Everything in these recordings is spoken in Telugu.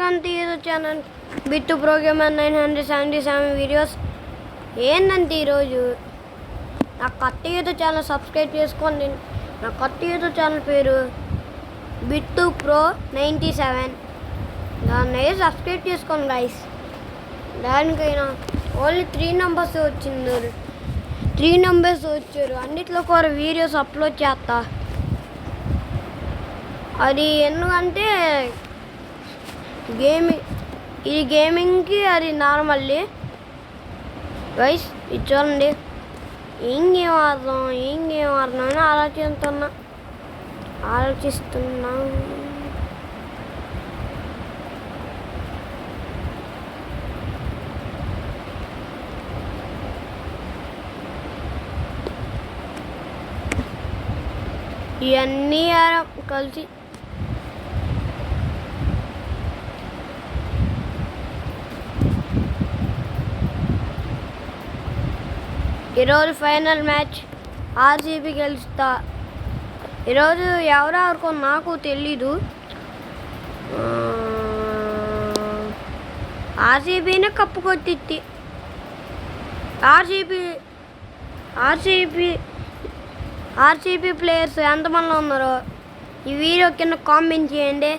Welcome to YouTube channel Bittu programmer 977 videos. ఏంటంటే ఈరోజు నా కొత్త యూట్యూబ్ ఛానల్ సబ్స్క్రైబ్ చేసుకోండి. నా కొత్త యూట్యూబ్ ఛానల్ పేరు బిట్టు ప్రో 97. దాన్ని సబ్స్క్రైబ్ చేసుకోండి గైస్. దానికైనా ఓన్లీ 3 నంబర్స్ వచ్చింది, 3 నంబర్స్ వచ్చారు. అన్నిట్లో కూడా వీడియోస్ అప్లోడ్ చేస్తా. అది ఎందుకంటే ఇది గేమింగ్కి, అది నార్మల్లీ గైస్. ఇది చూడండి, ఏం ఆడదాం అని ఆలోచిస్తున్నా. ఇవన్నీ కలిసి ఈరోజు ఫైనల్ మ్యాచ్ ఆర్సీబీ గెలుస్తా. ఈరోజు ఎవరెవరికో నాకు తెలీదు. ఆర్సీబీనే కప్పు కొట్టిద్ది. ఆర్సీబీ ప్లేయర్స్ ఎంతమంది ఉన్నారో ఈ వీడియో కింద కామెంట్ చేయండి.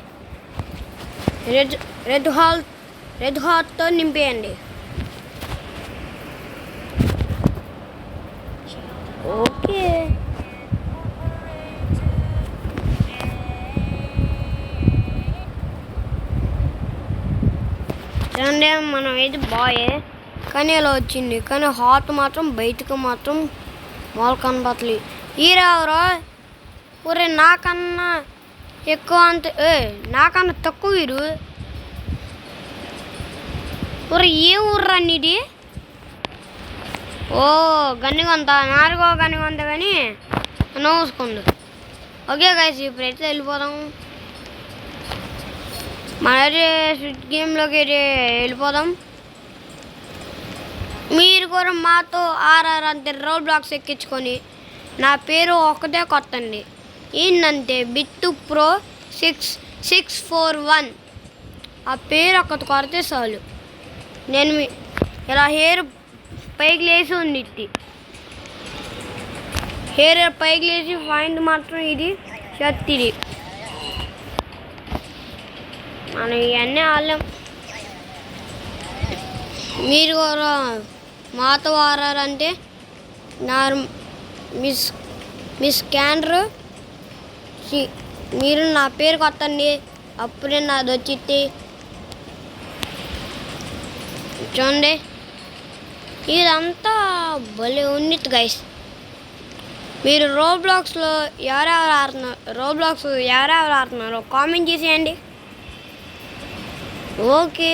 రెడ్ హార్ట్తో నింపేయండి. ఓకే, చూడండి, మనం అయితే బాయే కానీ ఇలా వచ్చింది. కానీ హార్ట్ మాత్రం బయటకు మాత్రం మాల్ కనబడలేదు. ఈరెవరో ఊరే నాకన్నా ఎక్కువ, అంత నాకన్నా తక్కువ వీరు. ఊరే ఏ ఊర్రా నీది? ఓ గన్నిగొంత, నాలుగో గన్నిగొంత కానీ నోసుకుంది. ఓకే గైస్, ఇప్పుడైతే వెళ్ళిపోదాం. మనైతే స్విచ్ గేమ్లోకి అయితే వెళ్ళిపోదాం. మీరు కూడా మాతో ఆర్ఆర్ అంతే రోడ్ బ్లాక్స్ ఎక్కించుకొని నా పేరు ఒకటే కొట్టండి. ఏంటంటే బిట్టు ప్రో 641. ఆ పేరు ఒక్కటి కొడితే చాలు. నేను ఇలా హెయిర్ పైకి లేచి ఉండిద్ది. హెయిర్ పైకి లేచి పాయింట్ మాత్రం ఇది షర్ట్. ఇది మనం ఇవన్నీ ఆడలేం. మీరు కూడా మాతో ఆడారంటే మీ స్కానర్ మీరు నా పేరు కొట్టండి, అప్పుడే నాది వచ్చిద్ది. చూడండి, ఇదంతా భలే ఉన్నిద్ది గైస్. మీరు రోబ్లాక్స్లో ఎవరెవరు ఆడుతున్నారో కామెంట్ చేసేయండి. ఓకే,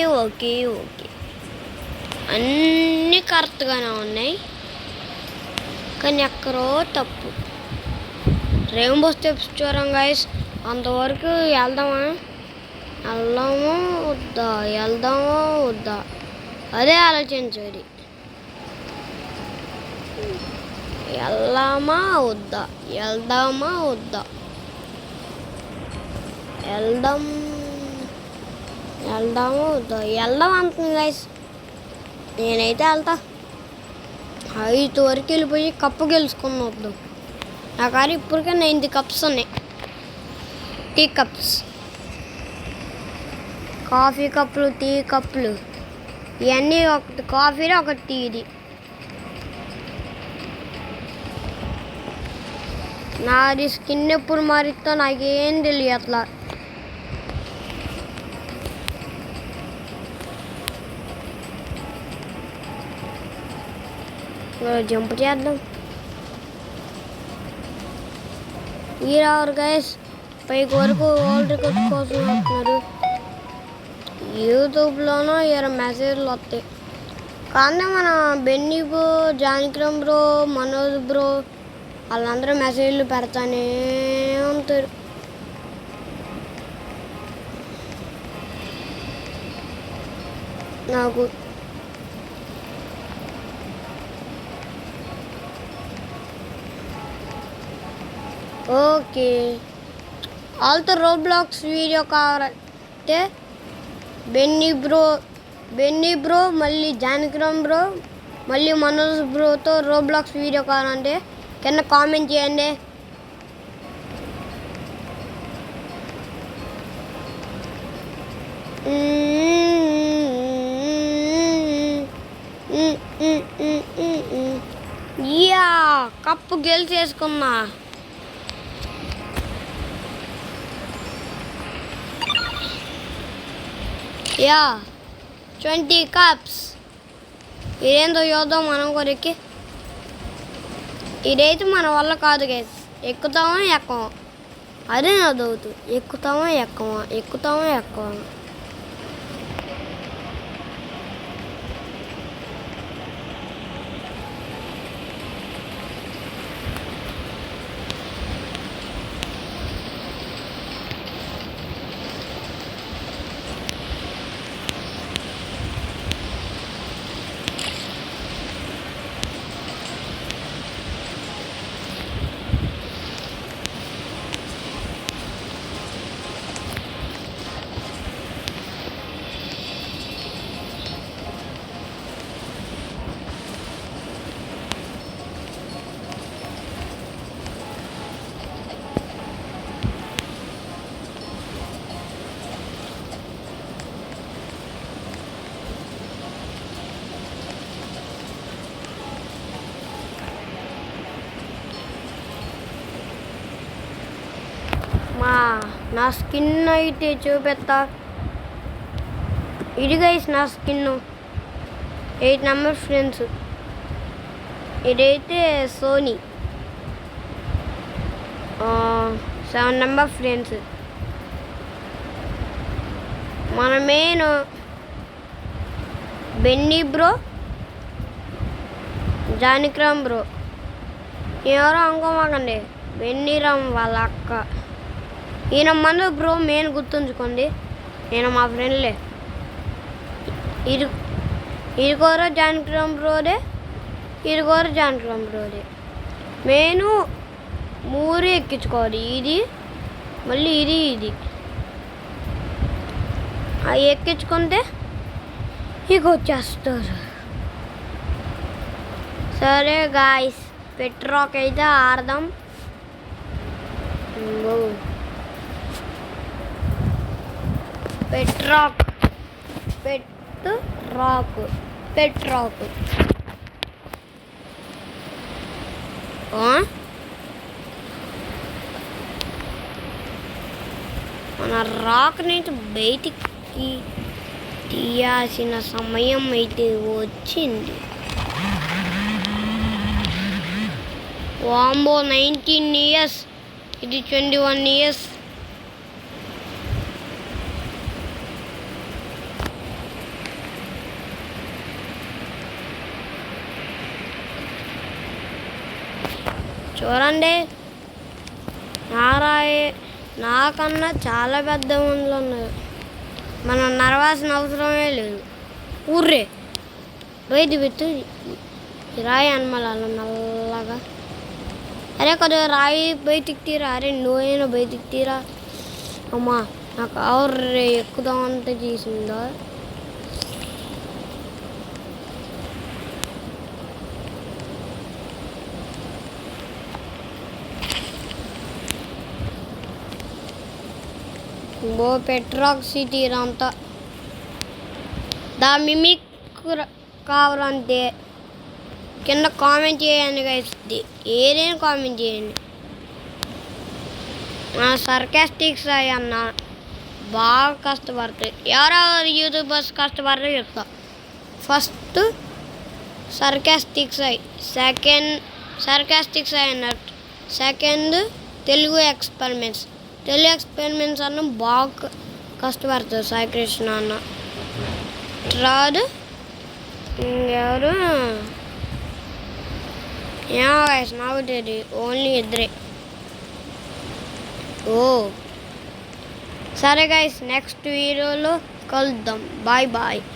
అన్నీ కరెక్ట్గానే ఉన్నాయి కానీ ఎక్కడో తప్పు. రెయిన్బో స్టెప్స్ చూడం గైస్. అంతవరకు వెళ్దామో వద్దా అదే ఆలోచించాలి. వెళ్దామా వద్దా వెళ్దాం అంటుంది గైస్. నేనైతే వెళ్తా. 5 వరకు వెళ్ళిపోయి కప్పు గెలుచుకుని వద్దాం. నా కారు ఇప్పటికే 90 కప్స్ ఉన్నాయి. టీ కప్స్, కాఫీ కప్పులు, టీ కప్పులు ఇవన్నీ ఒకటి కాఫీలో ఒకటి టీది. నాది స్కిన్ ఎప్పుడు మారిద్దో నాకేం తెలియదు. అట్లా జంప్ చేద్దాం. ఈరెవరు గైస్ పైకి వరకు వరల్డ్ రికార్డ్ కోసం వస్తున్నారు. యూట్యూబ్లోనూ 20 మెసేజ్లు వస్తాయి. కానీ మన Benny bro, Janakiram bro, Manoj bro వాళ్ళందరూ మెసేజ్లు పెడతానే ఉంటారు. నాకు ఓకే, వాళ్ళతో రోబ్లాక్స్ వీడియో కావాలంటే బెన్నీ బ్రో మళ్ళీ జానకిరామ్ బ్రో మళ్ళీ మనోజ్ బ్రోతో రోబ్లాక్స్ వీడియో కావాలంటే కింద కామెంట్ చేయండి. యా కప్పు గెలిచేసుకున్నా. Yeah 20 cups. ఇదేందో చూద్దాం మనం కొరికి. ఇదైతే మన వల్ల కాదు గైస్. ఎక్కుతామా ఎక్కమా అదే నా డౌట్. ఎక్కుతామా ఎక్కమా. నా స్కిన్ అయితే చూపెత్తా. ఇది గైస్ నా స్కిన్ 8 నెంబర్ ఫ్రెండ్స్. ఇదైతే సోనీ 7 నెంబర్ ఫ్రెండ్స్. మన main Benny bro Janakiram bro. ఎవరో అనుకోమాకండి, బెన్నీరామ్ వాళ్ళ అక్క. ఈయన మన బ్రో మెయిన్ గుర్తుంచుకోండి, నేను మా ఫ్రెండ్లే. ఇరుకోరో జానకిరామ్ బ్రోదే, మెయిన్ 3 ఎక్కించుకోవాలి. ఇది మళ్ళీ ఇది అవి ఎక్కించుకుంటే ఇక వచ్చేస్తారు. సరే గాయస్, పెట్రాక్ అయితే ఆడదాం. పెట్రాక్ మన రాక్ నుంచి బయటికి తీయాల్సిన సమయం అయితే వచ్చింది. వాంబో 19 ఇయర్స్, ఇది 21 ఇయర్స్. చూడండి, నాకన్నా చాలా పెద్ద మందులు ఉన్నారు. మనం నరవాల్సిన అవసరమే లేదు. ఊర్రే బయట పెట్టు రాయి అనమల నల్లగా. అరే కొద్దిగా రాయి బయటికి తీరా. అరే నువ్వైనా బయటికి తీరా. అమ్మా నాకు ఆవుర్రే ఎక్కుదామంతా చేసిందా. పెట్రాక్ సిటీ అంతా దా మిమిక్ కావాలంటే కింద కామెంట్ చేయండి గైస్. ఏదైనా కామెంట్ చేయండి. సర్కాస్టిక్స్ అన్న బాగా కష్టపడతాయి. ఎవరెవరు యూట్యూబర్స్ కష్టపడితే చెప్తా. ఫస్ట్ సర్కాస్టిక్స్ అన్నట్టు. సెకండ్ తెలుగు ఎక్స్పెరిమెంట్స్ అన్న బాగా కష్టపడతారు సాయికృష్ణ అన్న. థర్డ్ ఎవరు ఏమో గైస్ నాకు తెలియదు, ఓన్లీ ఇద్దరే. సరే గైస్, నెక్స్ట్ వీడియోలో కలుద్దాం. బాయ్.